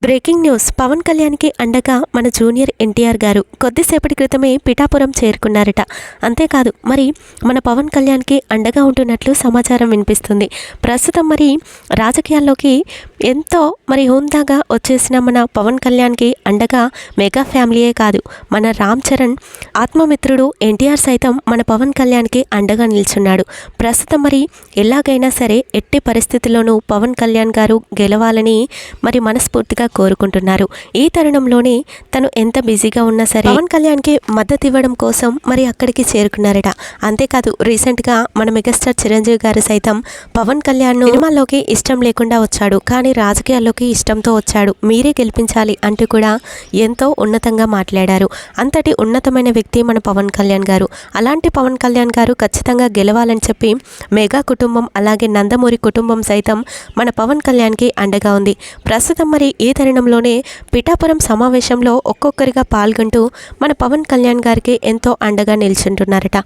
Breaking news. Pawan కళ్యాణ్కి అండగా మన జూనియర్ ఎన్టీఆర్ గారు కొద్దిసేపటి క్రితమే పిఠాపురం చేరుకున్నారట. అంతేకాదు మరి మన పవన్ కళ్యాణ్కి అండగా ఉంటున్నట్లు సమాచారం వినిపిస్తుంది. ప్రస్తుతం మరి రాజకీయాల్లోకి ఎంతో హుందాగా వచ్చేసిన మన పవన్ కళ్యాణ్కి అండగా మెగా ఫ్యామిలీయే కాదు, మన రామ్ చరణ్ ఆత్మమిత్రుడు ఎన్టీఆర్ సైతం మన పవన్ కళ్యాణ్కి అండగా నిల్చున్నాడు. ప్రస్తుతం మరి ఎలాగైనా సరే ఎట్టి పరిస్థితుల్లోనూ పవన్ కళ్యాణ్ గారు గెలవాలని మనస్ఫూర్తిగా కోరుకుంటున్నారు. ఈ తరుణంలోనే తను ఎంత బిజీగా ఉన్నా సరే పవన్ కళ్యాణ్కి మద్దతు ఇవ్వడం కోసం అక్కడికి చేరుకున్నారట. అంతేకాదు రీసెంట్గా మన మెగాస్టార్ చిరంజీవి గారు సైతం పవన్ కళ్యాణ్ సినిమాల్లోకి ఇష్టం లేకుండా వచ్చాడు, కానీ రాజకీయాల్లోకి ఇష్టంతో వచ్చాడు, మీరే గెలిపించాలి అంటూ కూడా ఎంతో ఉన్నతంగా మాట్లాడారు. అంతటి ఉన్నతమైన వ్యక్తి మన పవన్ కళ్యాణ్ గారు. అలాంటి పవన్ కళ్యాణ్ గారు ఖచ్చితంగా గెలవాలని చెప్పి మెగా కుటుంబం అలాగే నందమూరి కుటుంబం సైతం మన పవన్ కళ్యాణ్కి అండగా ఉంది. ప్రస్తుతం మరి ఈ తరుణంలోనే పిఠాపురం సమావేశంలో ఒక్కొక్కరిగా పాల్గొంటూ మన పవన్ కళ్యాణ్ గారికి ఎంతో అండగా నిల్చుంటున్నారట.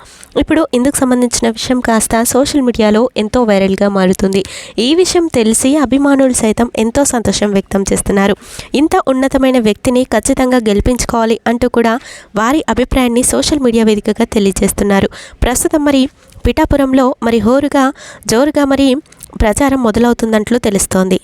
ఇప్పుడు ఇందుకు సంబంధించిన విషయం కాస్త సోషల్ మీడియాలో ఎంతో వైరల్గా మారుతుంది. ఈ విషయం తెలిసి అభిమానులు సైతం ఎంతో సంతోషం వ్యక్తం చేస్తున్నారు. ఇంత ఉన్నతమైన వ్యక్తిని ఖచ్చితంగా గెలిపించుకోవాలి అంటూ కూడా వారి అభిప్రాయాన్ని సోషల్ మీడియా వేదికగా తెలియజేస్తున్నారు. ప్రస్తుతం మరి పిఠాపురంలో జోరుగా ప్రచారం మొదలవుతుందంటూ తెలుస్తోంది.